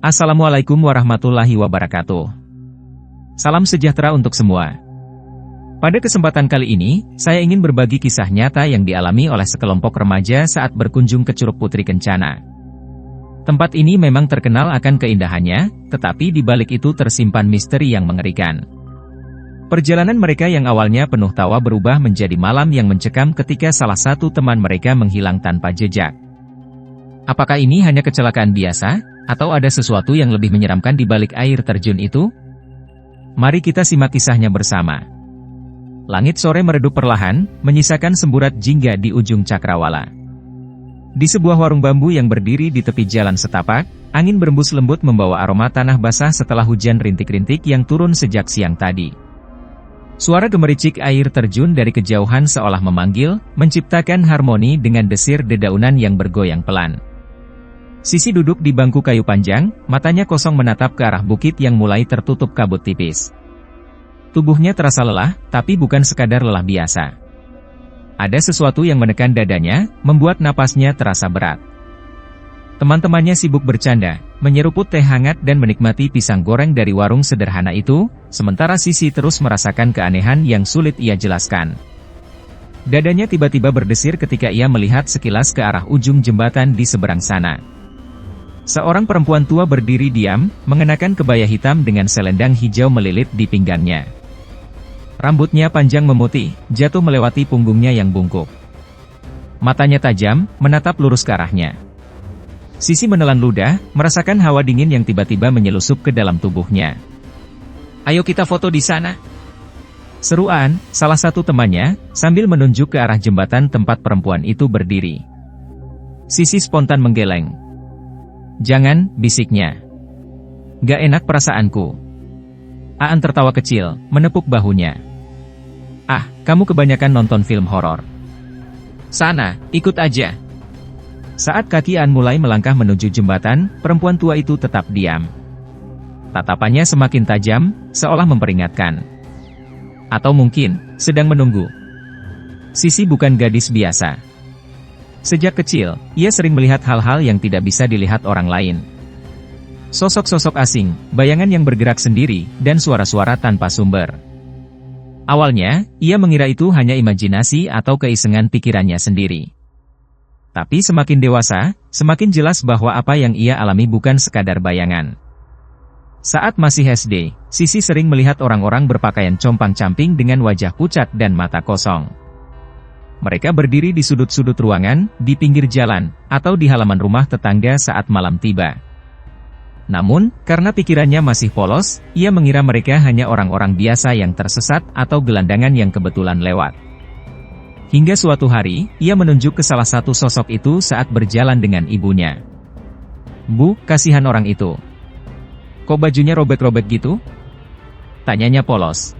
Assalamualaikum warahmatullahi wabarakatuh. Salam sejahtera untuk semua. Pada kesempatan kali ini, saya ingin berbagi kisah nyata yang dialami oleh sekelompok remaja saat berkunjung ke Curug Putri Kencana. Tempat ini memang terkenal akan keindahannya, tetapi di balik itu tersimpan misteri yang mengerikan. Perjalanan mereka yang awalnya penuh tawa berubah menjadi malam yang mencekam ketika salah satu teman mereka menghilang tanpa jejak. Apakah ini hanya kecelakaan biasa, atau ada sesuatu yang lebih menyeramkan di balik air terjun itu? Mari kita simak kisahnya bersama. Langit sore meredup perlahan, menyisakan semburat jingga di ujung cakrawala. Di sebuah warung bambu yang berdiri di tepi jalan setapak, angin berembus lembut membawa aroma tanah basah setelah hujan rintik-rintik yang turun sejak siang tadi. Suara gemericik air terjun dari kejauhan seolah memanggil, menciptakan harmoni dengan desir dedaunan yang bergoyang pelan. Sisi duduk di bangku kayu panjang, matanya kosong menatap ke arah bukit yang mulai tertutup kabut tipis. Tubuhnya terasa lelah, tapi bukan sekadar lelah biasa. Ada sesuatu yang menekan dadanya, membuat napasnya terasa berat. Teman-temannya sibuk bercanda, menyeruput teh hangat dan menikmati pisang goreng dari warung sederhana itu, sementara Sisi terus merasakan keanehan yang sulit ia jelaskan. Dadanya tiba-tiba berdesir ketika ia melihat sekilas ke arah ujung jembatan di seberang sana. Seorang perempuan tua berdiri diam, mengenakan kebaya hitam dengan selendang hijau melilit di pinggangnya. Rambutnya panjang memutih, jatuh melewati punggungnya yang bungkuk. Matanya tajam, menatap lurus ke arahnya. Sisi menelan ludah, merasakan hawa dingin yang tiba-tiba menyelusup ke dalam tubuhnya. "Ayo kita foto di sana," seruan salah satu temannya, sambil menunjuk ke arah jembatan tempat perempuan itu berdiri. Sisi spontan menggeleng. "Jangan," bisiknya. "Gak enak perasaanku." Aan tertawa kecil, menepuk bahunya. "Ah, kamu kebanyakan nonton film horor. Sana, ikut aja." Saat kaki Aan mulai melangkah menuju jembatan, perempuan tua itu tetap diam. Tatapannya semakin tajam, seolah memperingatkan. Atau mungkin, sedang menunggu. Sisi bukan gadis biasa. Sejak kecil, ia sering melihat hal-hal yang tidak bisa dilihat orang lain. Sosok-sosok asing, bayangan yang bergerak sendiri, dan suara-suara tanpa sumber. Awalnya, ia mengira itu hanya imajinasi atau keisengan pikirannya sendiri. Tapi semakin dewasa, semakin jelas bahwa apa yang ia alami bukan sekadar bayangan. Saat masih SD, Sisi sering melihat orang-orang berpakaian compang-camping dengan wajah pucat dan mata kosong. Mereka berdiri di sudut-sudut ruangan, di pinggir jalan, atau di halaman rumah tetangga saat malam tiba. Namun, karena pikirannya masih polos, ia mengira mereka hanya orang-orang biasa yang tersesat atau gelandangan yang kebetulan lewat. Hingga suatu hari, ia menunjuk ke salah satu sosok itu saat berjalan dengan ibunya. "Bu, kasihan orang itu. Kok bajunya robek-robek gitu?" tanyanya polos.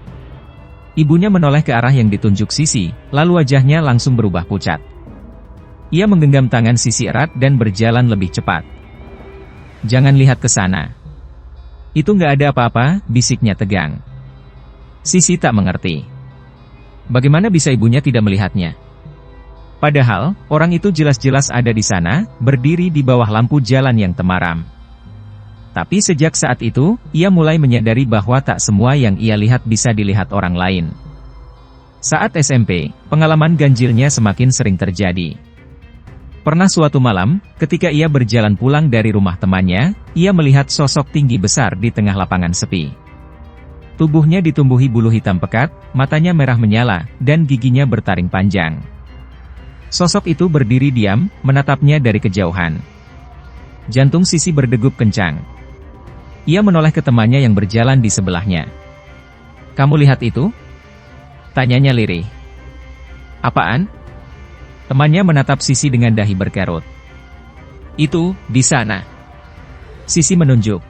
Ibunya menoleh ke arah yang ditunjuk Sisi, lalu wajahnya langsung berubah pucat. Ia menggenggam tangan Sisi erat dan berjalan lebih cepat. "Jangan lihat ke sana. Itu nggak ada apa-apa," bisiknya tegang. Sisi tak mengerti. Bagaimana bisa ibunya tidak melihatnya? Padahal, orang itu jelas-jelas ada di sana, berdiri di bawah lampu jalan yang temaram. Tapi sejak saat itu, ia mulai menyadari bahwa tak semua yang ia lihat bisa dilihat orang lain. Saat SMP, pengalaman ganjilnya semakin sering terjadi. Pernah suatu malam, ketika ia berjalan pulang dari rumah temannya, ia melihat sosok tinggi besar di tengah lapangan sepi. Tubuhnya ditumbuhi bulu hitam pekat, matanya merah menyala, dan giginya bertaring panjang. Sosok itu berdiri diam, menatapnya dari kejauhan. Jantung Sisi berdegup kencang. Ia menoleh ke temannya yang berjalan di sebelahnya. "Kamu lihat itu?" tanyanya lirih. "Apaan?" Temannya menatap Sisi dengan dahi berkerut. "Itu, di sana." Sisi menunjuk.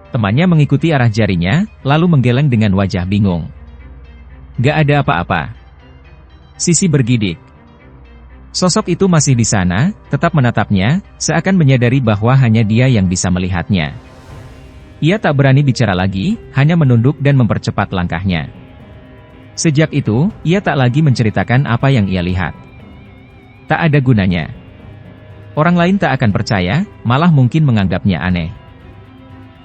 Temannya mengikuti arah jarinya, lalu menggeleng dengan wajah bingung. "Gak ada apa-apa." Sisi bergidik. Sosok itu masih di sana, tetap menatapnya, seakan menyadari bahwa hanya dia yang bisa melihatnya. Ia tak berani bicara lagi, hanya menunduk dan mempercepat langkahnya. Sejak itu, ia tak lagi menceritakan apa yang ia lihat. Tak ada gunanya. Orang lain tak akan percaya, malah mungkin menganggapnya aneh.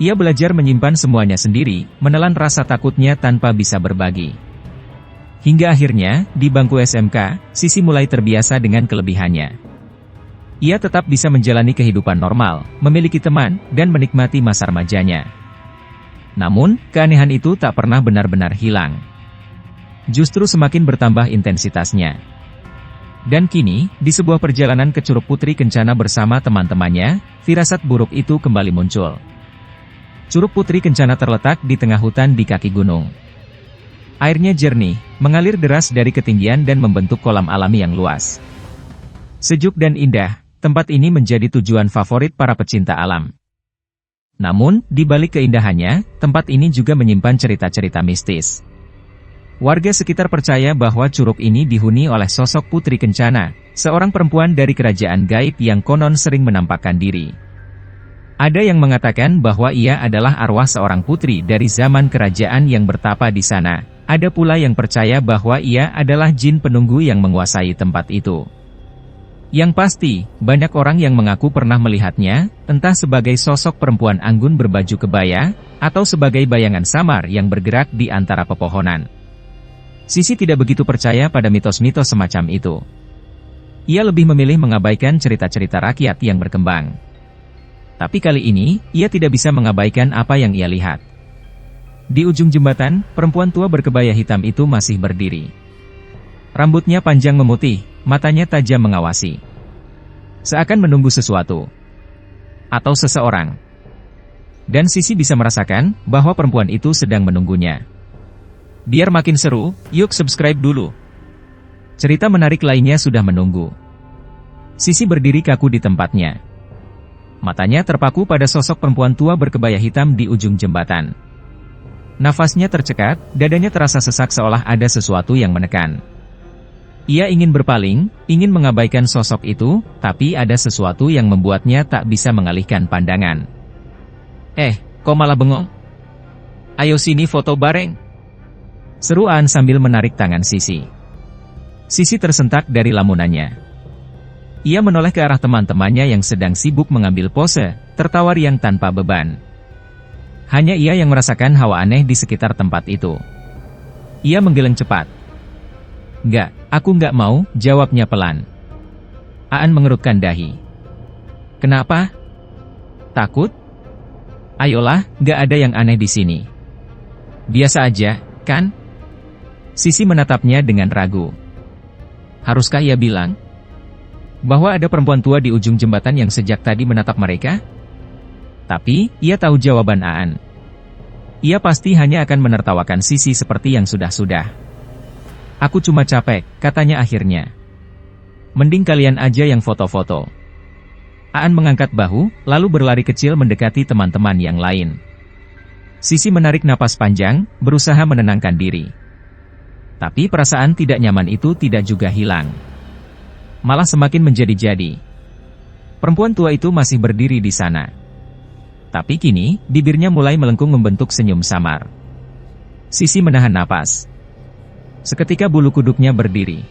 Ia belajar menyimpan semuanya sendiri, menelan rasa takutnya tanpa bisa berbagi. Hingga akhirnya, di bangku SMK, Sisi mulai terbiasa dengan kelebihannya. Ia tetap bisa menjalani kehidupan normal, memiliki teman, dan menikmati masa remajanya. Namun, keanehan itu tak pernah benar-benar hilang. Justru semakin bertambah intensitasnya. Dan kini, di sebuah perjalanan ke Curug Putri Kencana bersama teman-temannya, firasat buruk itu kembali muncul. Curug Putri Kencana terletak di tengah hutan di kaki gunung. Airnya jernih, mengalir deras dari ketinggian dan membentuk kolam alami yang luas. Sejuk dan indah, tempat ini menjadi tujuan favorit para pecinta alam. Namun, di balik keindahannya, tempat ini juga menyimpan cerita-cerita mistis. Warga sekitar percaya bahwa curug ini dihuni oleh sosok Putri Kencana, seorang perempuan dari kerajaan gaib yang konon sering menampakkan diri. Ada yang mengatakan bahwa ia adalah arwah seorang putri dari zaman kerajaan yang bertapa di sana. Ada pula yang percaya bahwa ia adalah jin penunggu yang menguasai tempat itu. Yang pasti, banyak orang yang mengaku pernah melihatnya, entah sebagai sosok perempuan anggun berbaju kebaya, atau sebagai bayangan samar yang bergerak di antara pepohonan. Sisi tidak begitu percaya pada mitos-mitos semacam itu. Ia lebih memilih mengabaikan cerita-cerita rakyat yang berkembang. Tapi kali ini, ia tidak bisa mengabaikan apa yang ia lihat. Di ujung jembatan, perempuan tua berkebaya hitam itu masih berdiri. Rambutnya panjang memutih, matanya tajam mengawasi. Seakan menunggu sesuatu. Atau seseorang. Dan Sisi bisa merasakan, bahwa perempuan itu sedang menunggunya. Biar makin seru, yuk subscribe dulu. Cerita menarik lainnya sudah menunggu. Sisi berdiri kaku di tempatnya. Matanya terpaku pada sosok perempuan tua berkebaya hitam di ujung jembatan. Nafasnya tercekat, dadanya terasa sesak seolah ada sesuatu yang menekan. Ia ingin berpaling, ingin mengabaikan sosok itu, tapi ada sesuatu yang membuatnya tak bisa mengalihkan pandangan. Kok malah bengong? Ayo sini foto bareng. Seru Aan sambil menarik tangan Sisi. Sisi tersentak dari lamunannya. Ia menoleh ke arah teman-temannya yang sedang sibuk mengambil pose, tertawa riang tanpa beban. Hanya ia yang merasakan hawa aneh di sekitar tempat itu. Ia menggeleng cepat. Enggak, aku enggak mau, jawabnya pelan. Aan mengerutkan dahi. Kenapa? Takut? Ayolah, enggak ada yang aneh di sini. Biasa aja, kan? Sisi menatapnya dengan ragu. Haruskah ia bilang bahwa ada perempuan tua di ujung jembatan yang sejak tadi menatap mereka? Tapi, ia tahu jawaban Aan. Ia pasti hanya akan menertawakan Sisi seperti yang sudah-sudah. Aku cuma capek, katanya akhirnya. Mending kalian aja yang foto-foto. Aan mengangkat bahu, lalu berlari kecil mendekati teman-teman yang lain. Sisi menarik napas panjang, berusaha menenangkan diri. Tapi perasaan tidak nyaman itu tidak juga hilang. Malah semakin menjadi-jadi. Perempuan tua itu masih berdiri di sana. Tapi kini, bibirnya mulai melengkung membentuk senyum samar. Sisi menahan napas. Seketika bulu kuduknya berdiri.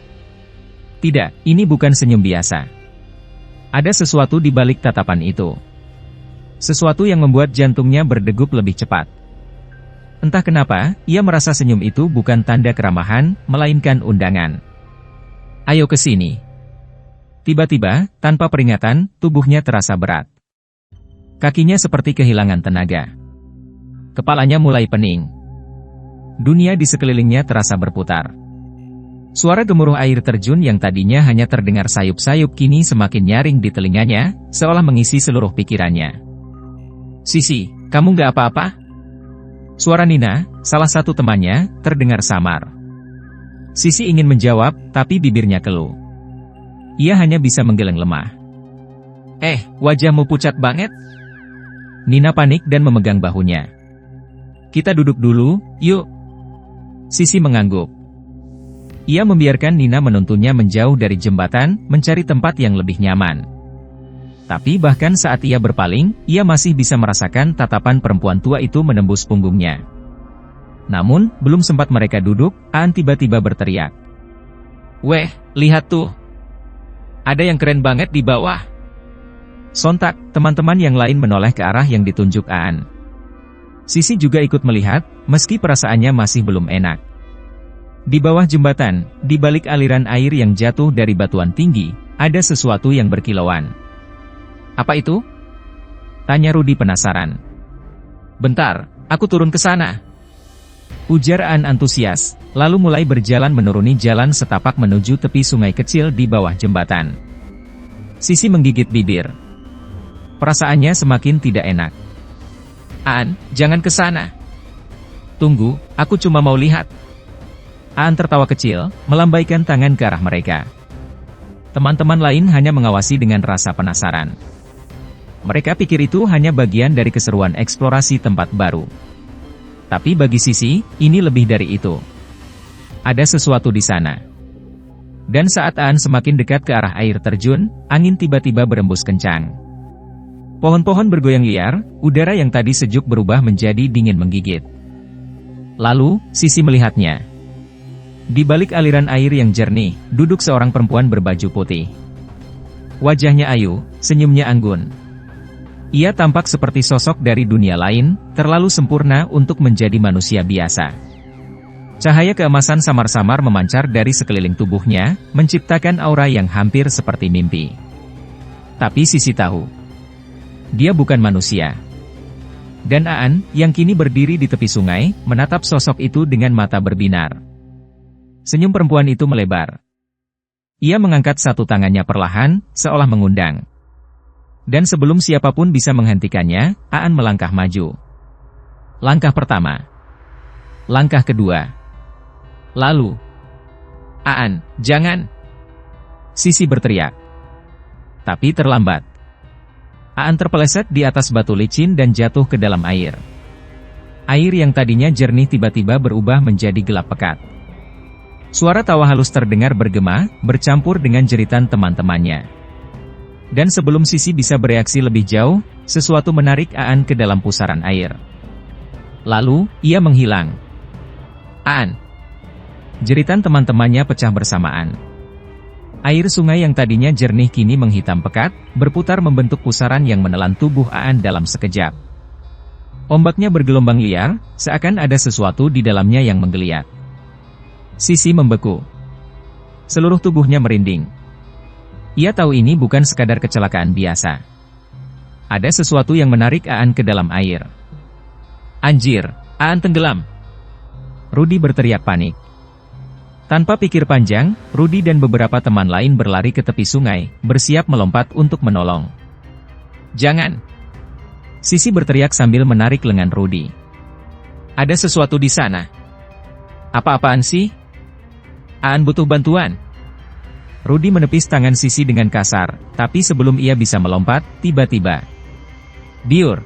Tidak, ini bukan senyum biasa. Ada sesuatu di balik tatapan itu. Sesuatu yang membuat jantungnya berdegup lebih cepat. Entah kenapa, ia merasa senyum itu bukan tanda keramahan, melainkan undangan. Ayo ke sini. Tiba-tiba, tanpa peringatan, tubuhnya terasa berat. Kakinya seperti kehilangan tenaga. Kepalanya mulai pening. Dunia di sekelilingnya terasa berputar. Suara gemuruh air terjun yang tadinya hanya terdengar sayup-sayup kini semakin nyaring di telinganya, seolah mengisi seluruh pikirannya. Sisi, kamu nggak apa-apa? Suara Nina, salah satu temannya, terdengar samar. Sisi ingin menjawab, tapi bibirnya keluh. Ia hanya bisa menggeleng lemah. Wajahmu pucat banget. Nina panik dan memegang bahunya. Kita duduk dulu, yuk. Sisi mengangguk. Ia membiarkan Nina menuntunnya menjauh dari jembatan, mencari tempat yang lebih nyaman. Tapi bahkan saat ia berpaling, ia masih bisa merasakan tatapan perempuan tua itu menembus punggungnya. Namun, belum sempat mereka duduk, Aan tiba-tiba berteriak. Weh, lihat tuh. Ada yang keren banget di bawah. Sontak, teman-teman yang lain menoleh ke arah yang ditunjuk Aan. Sisi juga ikut melihat, meski perasaannya masih belum enak. Di bawah jembatan, di balik aliran air yang jatuh dari batuan tinggi, ada sesuatu yang berkilauan. Apa itu? Tanya Rudi penasaran. Bentar, aku turun ke sana. Ujar Aan antusias, lalu mulai berjalan menuruni jalan setapak menuju tepi sungai kecil di bawah jembatan. Sisi menggigit bibir. Perasaannya semakin tidak enak. Aan, jangan ke sana. Tunggu, aku cuma mau lihat. Aan tertawa kecil, melambaikan tangan ke arah mereka. Teman-teman lain hanya mengawasi dengan rasa penasaran. Mereka pikir itu hanya bagian dari keseruan eksplorasi tempat baru. Tapi bagi Sisi, ini lebih dari itu. Ada sesuatu di sana. Dan saat Aan semakin dekat ke arah air terjun, angin tiba-tiba berembus kencang. Pohon-pohon bergoyang liar, udara yang tadi sejuk berubah menjadi dingin menggigit. Lalu, Sisi melihatnya. Di balik aliran air yang jernih, duduk seorang perempuan berbaju putih. Wajahnya ayu, senyumnya anggun. Ia tampak seperti sosok dari dunia lain, terlalu sempurna untuk menjadi manusia biasa. Cahaya keemasan samar-samar memancar dari sekeliling tubuhnya, menciptakan aura yang hampir seperti mimpi. Tapi Sisi tahu, dia bukan manusia. Dan Aan, yang kini berdiri di tepi sungai, menatap sosok itu dengan mata berbinar. Senyum perempuan itu melebar. Ia mengangkat satu tangannya perlahan, seolah mengundang. Dan sebelum siapapun bisa menghentikannya, Aan melangkah maju. Langkah pertama. Langkah kedua. Lalu. Aan, jangan! Sisi berteriak. Tapi terlambat. Aan terpeleset di atas batu licin dan jatuh ke dalam air. Air yang tadinya jernih tiba-tiba berubah menjadi gelap pekat. Suara tawa halus terdengar bergema, bercampur dengan jeritan teman-temannya. Dan sebelum Sisi bisa bereaksi lebih jauh, sesuatu menarik Aan ke dalam pusaran air. Lalu, ia menghilang. Aan! Jeritan teman-temannya pecah bersamaan. Air sungai yang tadinya jernih kini menghitam pekat, berputar membentuk pusaran yang menelan tubuh Aan dalam sekejap. Ombaknya bergelombang liar, seakan ada sesuatu di dalamnya yang menggeliat. Sisi membeku. Seluruh tubuhnya merinding. Ia tahu ini bukan sekadar kecelakaan biasa. Ada sesuatu yang menarik Aan ke dalam air. Anjir, Aan tenggelam! Rudi berteriak panik. Tanpa pikir panjang, Rudi dan beberapa teman lain berlari ke tepi sungai, bersiap melompat untuk menolong. Jangan! Sisi berteriak sambil menarik lengan Rudi. Ada sesuatu di sana. Apa-apaan sih? Aan butuh bantuan. Rudi menepis tangan Sisi dengan kasar, tapi sebelum ia bisa melompat, tiba-tiba. Biur!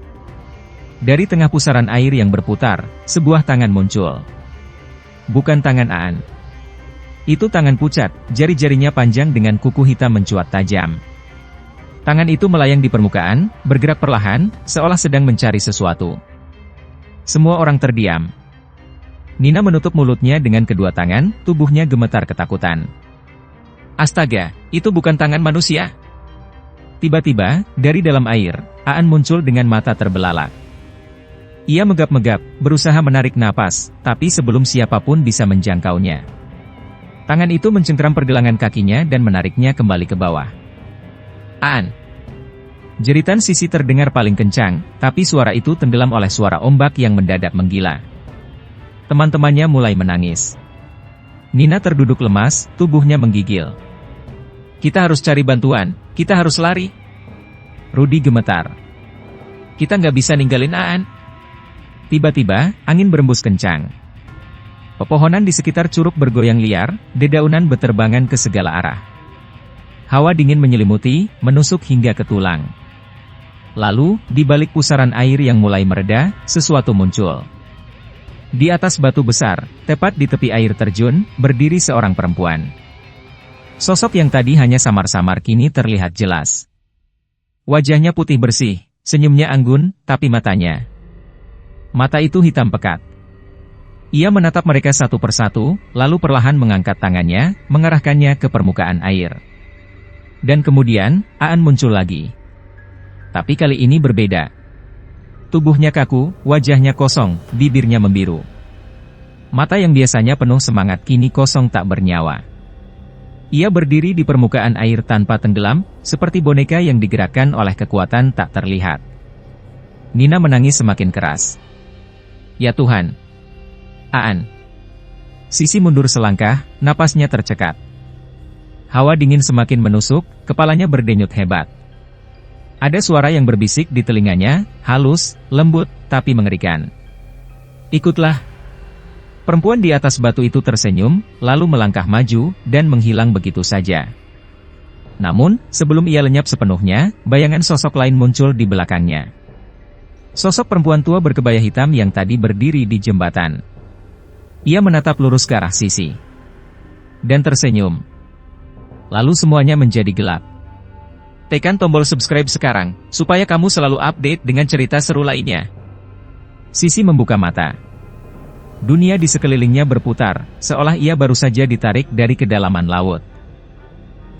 Dari tengah pusaran air yang berputar, sebuah tangan muncul. Bukan tangan Aan. Itu tangan pucat, jari-jarinya panjang dengan kuku hitam mencuat tajam. Tangan itu melayang di permukaan, bergerak perlahan, seolah sedang mencari sesuatu. Semua orang terdiam. Nina menutup mulutnya dengan kedua tangan, tubuhnya gemetar ketakutan. Astaga, itu bukan tangan manusia. Tiba-tiba, dari dalam air, Aan muncul dengan mata terbelalak. Ia megap-megap, berusaha menarik napas, tapi sebelum siapapun bisa menjangkaunya. Tangan itu mencengkram pergelangan kakinya dan menariknya kembali ke bawah. Aan! Jeritan Sisi terdengar paling kencang, tapi suara itu tenggelam oleh suara ombak yang mendadak menggila. Teman-temannya mulai menangis. Nina terduduk lemas, tubuhnya menggigil. Kita harus cari bantuan, kita harus lari. Rudi gemetar. Kita nggak bisa ninggalin Aan. Tiba-tiba, angin berembus kencang. Pepohonan di sekitar curug bergoyang liar, dedaunan beterbangan ke segala arah. Hawa dingin menyelimuti, menusuk hingga ke tulang. Lalu, di balik pusaran air yang mulai mereda, sesuatu muncul. Di atas batu besar, tepat di tepi air terjun, berdiri seorang perempuan. Sosok yang tadi hanya samar-samar kini terlihat jelas. Wajahnya putih bersih, senyumnya anggun, tapi matanya. Mata itu hitam pekat. Ia menatap mereka satu persatu, lalu perlahan mengangkat tangannya, mengarahkannya ke permukaan air. Dan kemudian, Aan muncul lagi. Tapi kali ini berbeda. Tubuhnya kaku, wajahnya kosong, bibirnya membiru. Mata yang biasanya penuh semangat kini kosong tak bernyawa. Ia berdiri di permukaan air tanpa tenggelam, seperti boneka yang digerakkan oleh kekuatan tak terlihat. Nina menangis semakin keras. Ya Tuhan! Aan! Sisi mundur selangkah, napasnya tercekat. Hawa dingin semakin menusuk, kepalanya berdenyut hebat. Ada suara yang berbisik di telinganya, halus, lembut, tapi mengerikan. Ikutlah. Perempuan di atas batu itu tersenyum, lalu melangkah maju, dan menghilang begitu saja. Namun, sebelum ia lenyap sepenuhnya, bayangan sosok lain muncul di belakangnya. Sosok perempuan tua berkebaya hitam yang tadi berdiri di jembatan. Ia menatap lurus ke arah Sisi. Dan tersenyum. Lalu semuanya menjadi gelap. Tekan tombol subscribe sekarang, supaya kamu selalu update dengan cerita seru lainnya. Sisi membuka mata. Dunia di sekelilingnya berputar, seolah ia baru saja ditarik dari kedalaman laut.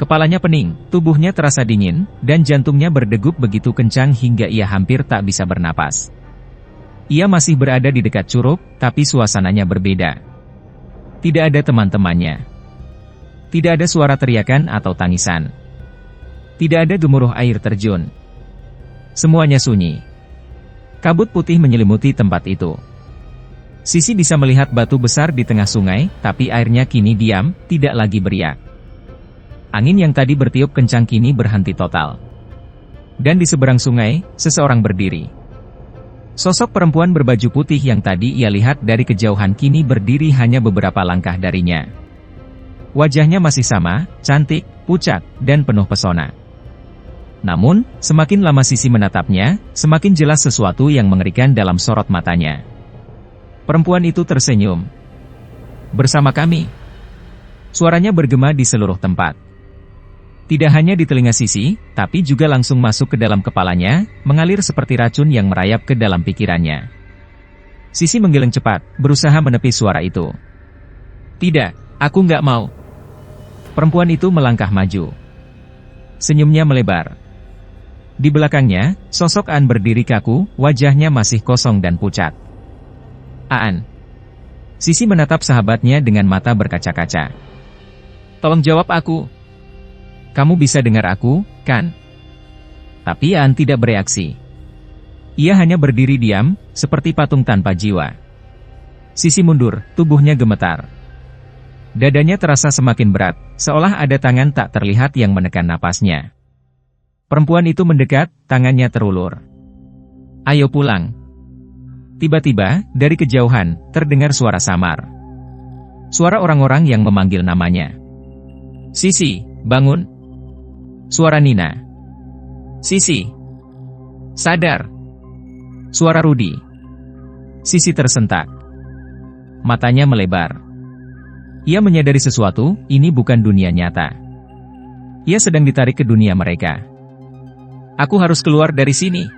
Kepalanya pening, tubuhnya terasa dingin, dan jantungnya berdegup begitu kencang hingga ia hampir tak bisa bernapas. Ia masih berada di dekat curug, tapi suasananya berbeda. Tidak ada teman-temannya. Tidak ada suara teriakan atau tangisan. Tidak ada gemuruh air terjun. Semuanya sunyi. Kabut putih menyelimuti tempat itu. Sisi bisa melihat batu besar di tengah sungai, tapi airnya kini diam, tidak lagi beriak. Angin yang tadi bertiup kencang kini berhenti total. Dan di seberang sungai, seseorang berdiri. Sosok perempuan berbaju putih yang tadi ia lihat dari kejauhan kini berdiri hanya beberapa langkah darinya. Wajahnya masih sama, cantik, pucat, dan penuh pesona. Namun, semakin lama Sisi menatapnya, semakin jelas sesuatu yang mengerikan dalam sorot matanya. Perempuan itu tersenyum. Bersama kami. Suaranya bergema di seluruh tempat. Tidak hanya di telinga Sisi, tapi juga langsung masuk ke dalam kepalanya, mengalir seperti racun yang merayap ke dalam pikirannya. Sisi menggeleng cepat, berusaha menepis suara itu. Tidak, aku nggak mau. Perempuan itu melangkah maju. Senyumnya melebar. Di belakangnya, sosok Aan berdiri kaku, wajahnya masih kosong dan pucat. Aan. Sisi menatap sahabatnya dengan mata berkaca-kaca. Tolong jawab aku. Kamu bisa dengar aku, kan? Tapi Aan tidak bereaksi. Ia hanya berdiri diam, seperti patung tanpa jiwa. Sisi mundur, tubuhnya gemetar. Dadanya terasa semakin berat, seolah ada tangan tak terlihat yang menekan napasnya. Perempuan itu mendekat, tangannya terulur. Ayo pulang. Tiba-tiba, dari kejauhan, terdengar suara samar. Suara orang-orang yang memanggil namanya. Sisi, bangun. Suara Nina. Sisi. Sadar. Suara Rudi. Sisi tersentak. Matanya melebar. Ia menyadari sesuatu, ini bukan dunia nyata. Ia sedang ditarik ke dunia mereka. Aku harus keluar dari sini.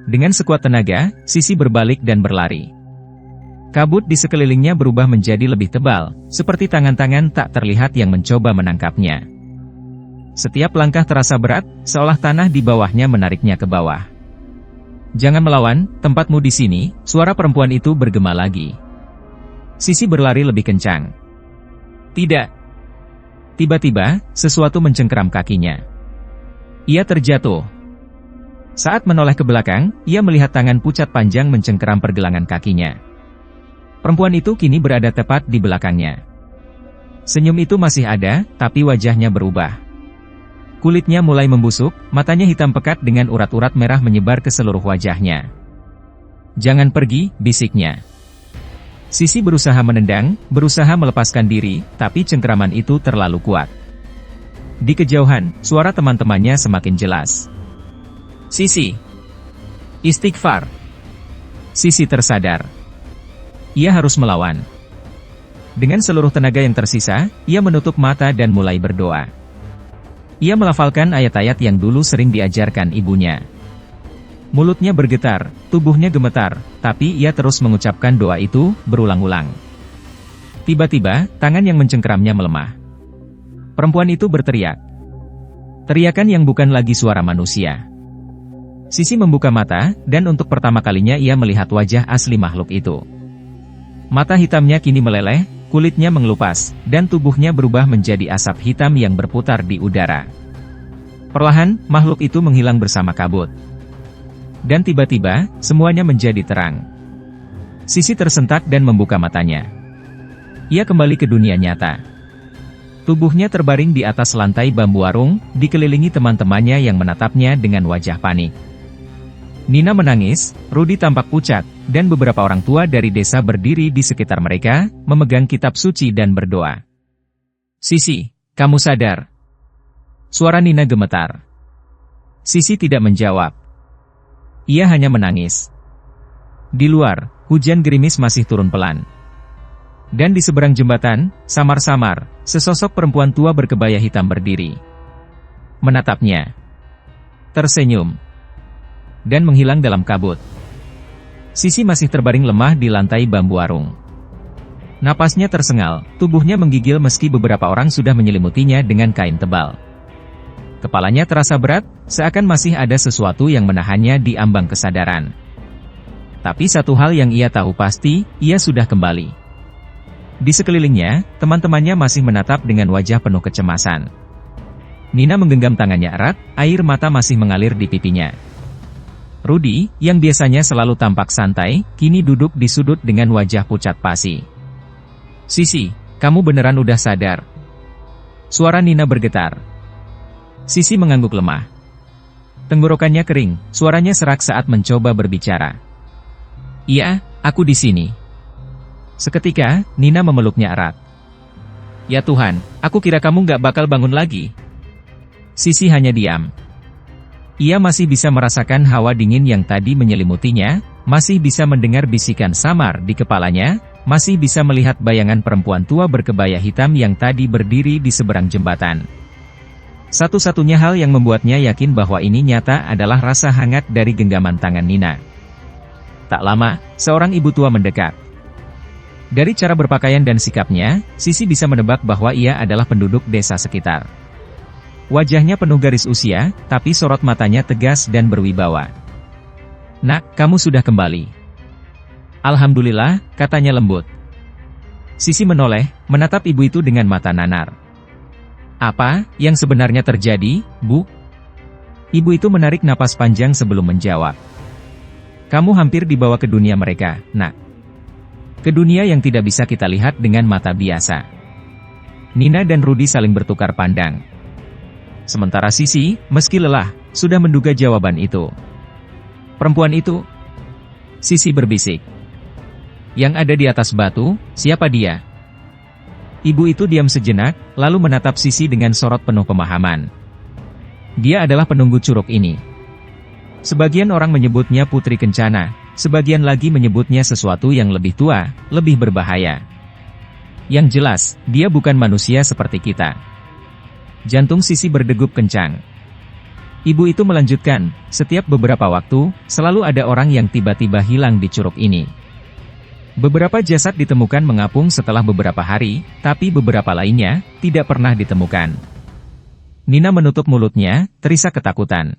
Dengan sekuat tenaga, Sisi berbalik dan berlari. Kabut di sekelilingnya berubah menjadi lebih tebal, seperti tangan-tangan tak terlihat yang mencoba menangkapnya. Setiap langkah terasa berat, seolah tanah di bawahnya menariknya ke bawah. Jangan melawan, tempatmu di sini, suara perempuan itu bergema lagi. Sisi berlari lebih kencang. Tidak. Tiba-tiba, sesuatu mencengkeram kakinya. Ia terjatuh. Saat menoleh ke belakang, ia melihat tangan pucat panjang mencengkeram pergelangan kakinya. Perempuan itu kini berada tepat di belakangnya. Senyum itu masih ada, tapi wajahnya berubah. Kulitnya mulai membusuk, matanya hitam pekat dengan urat-urat merah menyebar ke seluruh wajahnya. Jangan pergi, bisiknya. Sisi berusaha menendang, berusaha melepaskan diri, tapi cengkeraman itu terlalu kuat. Di kejauhan, suara teman-temannya semakin jelas. Sisi. Istighfar. Sisi tersadar. Ia harus melawan. Dengan seluruh tenaga yang tersisa, ia menutup mata dan mulai berdoa. Ia melafalkan ayat-ayat yang dulu sering diajarkan ibunya. Mulutnya bergetar, tubuhnya gemetar, tapi ia terus mengucapkan doa itu, berulang-ulang. Tiba-tiba, tangan yang mencengkeramnya melemah. Perempuan itu berteriak. Teriakan yang bukan lagi suara manusia. Sisi membuka mata, dan untuk pertama kalinya ia melihat wajah asli makhluk itu. Mata hitamnya kini meleleh, kulitnya mengelupas, dan tubuhnya berubah menjadi asap hitam yang berputar di udara. Perlahan, makhluk itu menghilang bersama kabut. Dan tiba-tiba, semuanya menjadi terang. Sisi tersentak dan membuka matanya. Ia kembali ke dunia nyata. Tubuhnya terbaring di atas lantai bambu warung, dikelilingi teman-temannya yang menatapnya dengan wajah panik. Nina menangis, Rudy tampak pucat, dan beberapa orang tua dari desa berdiri di sekitar mereka, memegang kitab suci dan berdoa. "Sisi, kamu sadar?" Suara Nina gemetar. Sisi tidak menjawab. Ia hanya menangis. Di luar, hujan gerimis masih turun pelan. Dan di seberang jembatan, samar-samar, sesosok perempuan tua berkebaya hitam berdiri. Menatapnya. Tersenyum. Dan menghilang dalam kabut. Sisi masih terbaring lemah di lantai bambu warung. Napasnya tersengal, tubuhnya menggigil meski beberapa orang sudah menyelimutinya dengan kain tebal. Kepalanya terasa berat, seakan masih ada sesuatu yang menahannya di ambang kesadaran. Tapi satu hal yang ia tahu pasti, ia sudah kembali. Di sekelilingnya, teman-temannya masih menatap dengan wajah penuh kecemasan. Nina menggenggam tangannya erat, air mata masih mengalir di pipinya. Rudy, yang biasanya selalu tampak santai, kini duduk di sudut dengan wajah pucat pasi. "Sisi, kamu beneran udah sadar?" Suara Nina bergetar. Sisi mengangguk lemah. Tenggorokannya kering, suaranya serak saat mencoba berbicara. "Iya, aku di sini." Seketika, Nina memeluknya erat. "Ya Tuhan, aku kira kamu gak bakal bangun lagi." Sisi hanya diam. Ia masih bisa merasakan hawa dingin yang tadi menyelimutinya, masih bisa mendengar bisikan samar di kepalanya, masih bisa melihat bayangan perempuan tua berkebaya hitam yang tadi berdiri di seberang jembatan. Satu-satunya hal yang membuatnya yakin bahwa ini nyata adalah rasa hangat dari genggaman tangan Nina. Tak lama, seorang ibu tua mendekat. Dari cara berpakaian dan sikapnya, Sisi bisa menebak bahwa ia adalah penduduk desa sekitar. Wajahnya penuh garis usia, tapi sorot matanya tegas dan berwibawa. "Nak, kamu sudah kembali." "Alhamdulillah," katanya lembut. Sisi menoleh, menatap ibu itu dengan mata nanar. "Apa yang sebenarnya terjadi, Bu?" Ibu itu menarik napas panjang sebelum menjawab. "Kamu hampir dibawa ke dunia mereka, Nak. Ke dunia yang tidak bisa kita lihat dengan mata biasa." Nina dan Rudy saling bertukar pandang. Sementara Sisi, meski lelah, sudah menduga jawaban itu. "Perempuan itu?" Sisi berbisik. "Yang ada di atas batu, siapa dia?" Ibu itu diam sejenak, lalu menatap Sisi dengan sorot penuh pemahaman. "Dia adalah penunggu curug ini. Sebagian orang menyebutnya Putri Kencana, sebagian lagi menyebutnya sesuatu yang lebih tua, lebih berbahaya. Yang jelas, dia bukan manusia seperti kita." Jantung Sisi berdegup kencang. Ibu itu melanjutkan, "Setiap beberapa waktu, selalu ada orang yang tiba-tiba hilang di curug ini. Beberapa jasad ditemukan mengapung setelah beberapa hari, tapi beberapa lainnya, tidak pernah ditemukan." Nina menutup mulutnya, terisak ketakutan.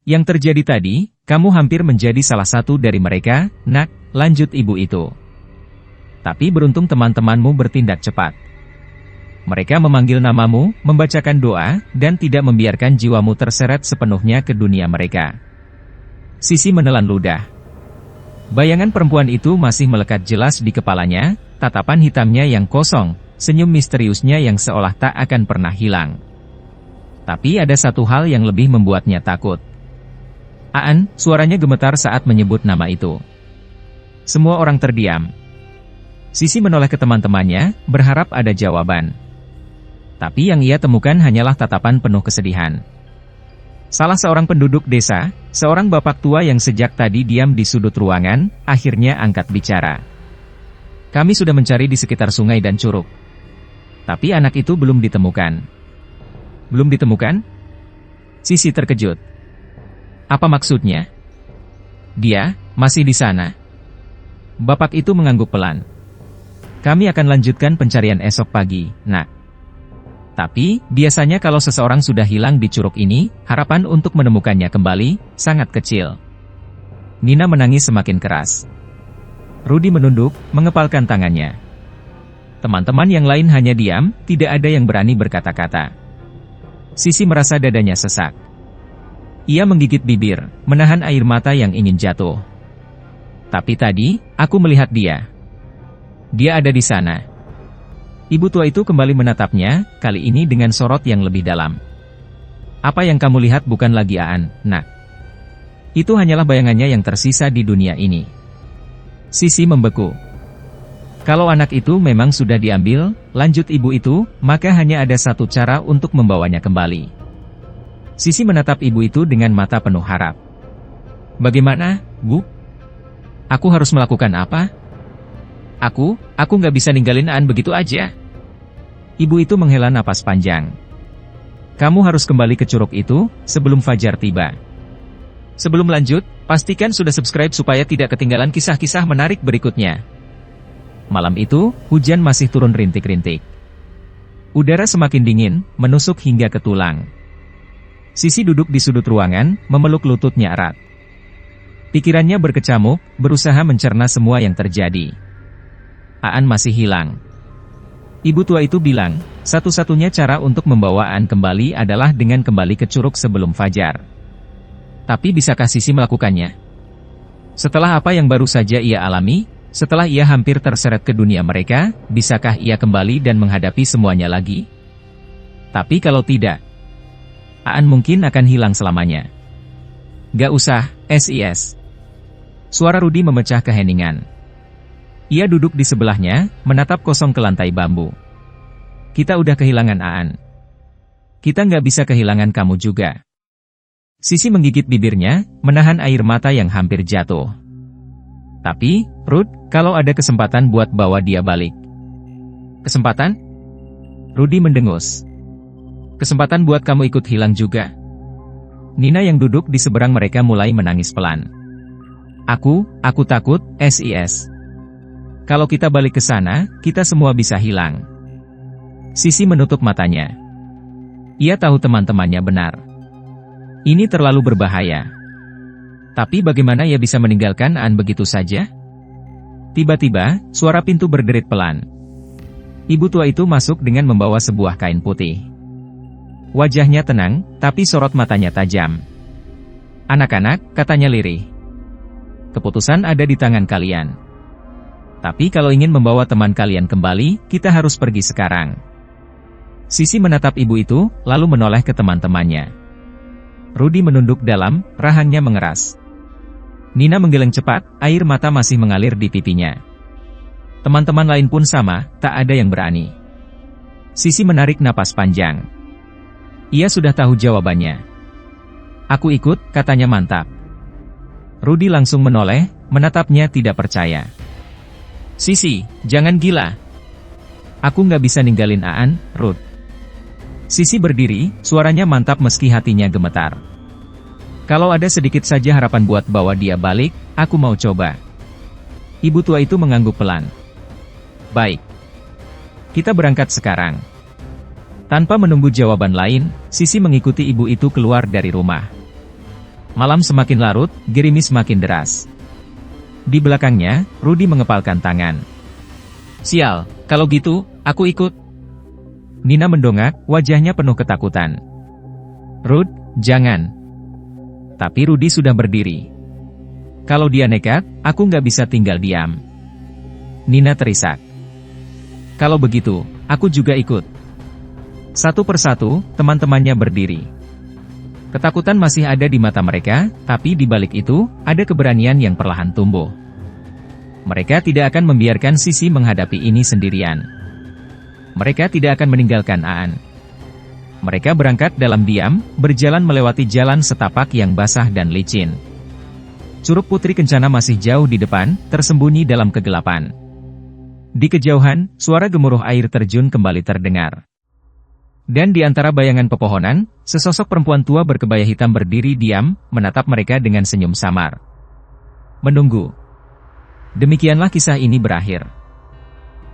"Yang terjadi tadi, kamu hampir menjadi salah satu dari mereka, Nak," lanjut ibu itu. "Tapi beruntung teman-temanmu bertindak cepat. Mereka memanggil namamu, membacakan doa, dan tidak membiarkan jiwamu terseret sepenuhnya ke dunia mereka." Sisi menelan ludah. Bayangan perempuan itu masih melekat jelas di kepalanya, tatapan hitamnya yang kosong, senyum misteriusnya yang seolah tak akan pernah hilang. Tapi ada satu hal yang lebih membuatnya takut. "Aan," suaranya gemetar saat menyebut nama itu. Semua orang terdiam. Sisi menoleh ke teman-temannya, berharap ada jawaban. Tapi yang ia temukan hanyalah tatapan penuh kesedihan. Salah seorang penduduk desa, seorang bapak tua yang sejak tadi diam di sudut ruangan, akhirnya angkat bicara. "Kami sudah mencari di sekitar sungai dan curug. Tapi anak itu belum ditemukan." "Belum ditemukan?" Sisi terkejut. "Apa maksudnya?" "Dia masih di sana." Bapak itu mengangguk pelan. "Kami akan lanjutkan pencarian esok pagi, Nak." Tapi, biasanya kalau seseorang sudah hilang di curug ini, harapan untuk menemukannya kembali, sangat kecil. Nina menangis semakin keras. Rudy menunduk, mengepalkan tangannya. Teman-teman yang lain hanya diam, tidak ada yang berani berkata-kata. Sisi merasa dadanya sesak. Ia menggigit bibir, menahan air mata yang ingin jatuh. Tapi tadi, aku melihat dia. Dia ada di sana. Ibu tua itu kembali menatapnya, kali ini dengan sorot yang lebih dalam. Apa yang kamu lihat bukan lagi Aan, nak. Itu hanyalah bayangannya yang tersisa di dunia ini. Sisi membeku. Kalau anak itu memang sudah diambil, lanjut ibu itu, maka hanya ada satu cara untuk membawanya kembali. Sisi menatap ibu itu dengan mata penuh harap. Bagaimana, Bu? Aku harus melakukan apa? Aku nggak bisa ninggalin Aan begitu aja. Ibu itu menghela napas panjang. Kamu harus kembali ke curug itu, sebelum fajar tiba. Sebelum lanjut, pastikan sudah subscribe supaya tidak ketinggalan kisah-kisah menarik berikutnya. Malam itu, hujan masih turun rintik-rintik. Udara semakin dingin, menusuk hingga ke tulang. Sisi duduk di sudut ruangan, memeluk lututnya erat. Pikirannya berkecamuk, berusaha mencerna semua yang terjadi. Aan masih hilang. Ibu tua itu bilang, satu-satunya cara untuk membawa Aan kembali adalah dengan kembali ke curug sebelum fajar. Tapi bisakah Sisi melakukannya? Setelah apa yang baru saja ia alami, setelah ia hampir terseret ke dunia mereka, bisakah ia kembali dan menghadapi semuanya lagi? Tapi kalau tidak, Aan mungkin akan hilang selamanya. Gak usah, SIS. Suara Rudy memecah keheningan. Ia duduk di sebelahnya, menatap kosong ke lantai bambu. Kita udah kehilangan Aan. Kita nggak bisa kehilangan kamu juga. Sisi menggigit bibirnya, menahan air mata yang hampir jatuh. Tapi, Ruth, kalau ada kesempatan buat bawa dia balik. Kesempatan? Rudy mendengus. Kesempatan buat kamu ikut hilang juga. Nina yang duduk di seberang mereka mulai menangis pelan. Aku takut, SIS. Kalau kita balik ke sana, kita semua bisa hilang. Sisi menutup matanya. Ia tahu teman-temannya benar. Ini terlalu berbahaya. Tapi bagaimana ia bisa meninggalkan Aan begitu saja? Tiba-tiba, suara pintu berderit pelan. Ibu tua itu masuk dengan membawa sebuah kain putih. Wajahnya tenang, tapi sorot matanya tajam. Anak-anak, katanya lirih. Keputusan ada di tangan kalian. Tapi kalau ingin membawa teman kalian kembali, kita harus pergi sekarang. Sisi menatap ibu itu, lalu menoleh ke teman-temannya. Rudy menunduk dalam, rahangnya mengeras. Nina menggeleng cepat, air mata masih mengalir di pipinya. Teman-teman lain pun sama, tak ada yang berani. Sisi menarik napas panjang. Ia sudah tahu jawabannya. Aku ikut, katanya mantap. Rudy langsung menoleh, menatapnya tidak percaya. Sisi, jangan gila. Aku nggak bisa ninggalin Aan, Ruth. Sisi berdiri, suaranya mantap meski hatinya gemetar. Kalau ada sedikit saja harapan buat bawa dia balik, aku mau coba. Ibu tua itu mengangguk pelan. Baik. Kita berangkat sekarang. Tanpa menunggu jawaban lain, Sisi mengikuti ibu itu keluar dari rumah. Malam semakin larut, gerimis makin deras. Di belakangnya, Rudy mengepalkan tangan. Sial, kalau gitu, aku ikut. Nina mendongak, wajahnya penuh ketakutan. Ruth, jangan. Tapi Rudy sudah berdiri. Kalau dia nekat, aku nggak bisa tinggal diam. Nina terisak. Kalau begitu, aku juga ikut. Satu persatu, teman-temannya berdiri. Ketakutan masih ada di mata mereka, tapi di balik itu, ada keberanian yang perlahan tumbuh. Mereka tidak akan membiarkan Sisi menghadapi ini sendirian. Mereka tidak akan meninggalkan Aan. Mereka berangkat dalam diam, berjalan melewati jalan setapak yang basah dan licin. Curug Putri Kencana masih jauh di depan, tersembunyi dalam kegelapan. Di kejauhan, suara gemuruh air terjun kembali terdengar. Dan di antara bayangan pepohonan, sesosok perempuan tua berkebaya hitam berdiri diam, menatap mereka dengan senyum samar. Menunggu. Demikianlah kisah ini berakhir.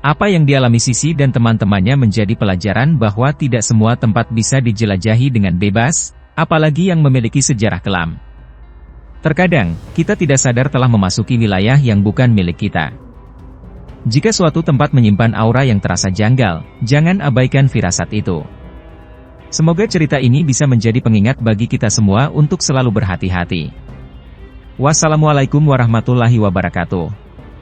Apa yang dialami Sisi dan teman-temannya menjadi pelajaran bahwa tidak semua tempat bisa dijelajahi dengan bebas, apalagi yang memiliki sejarah kelam. Terkadang, kita tidak sadar telah memasuki wilayah yang bukan milik kita. Jika suatu tempat menyimpan aura yang terasa janggal, jangan abaikan firasat itu. Semoga cerita ini bisa menjadi pengingat bagi kita semua untuk selalu berhati-hati. Wassalamualaikum warahmatullahi wabarakatuh.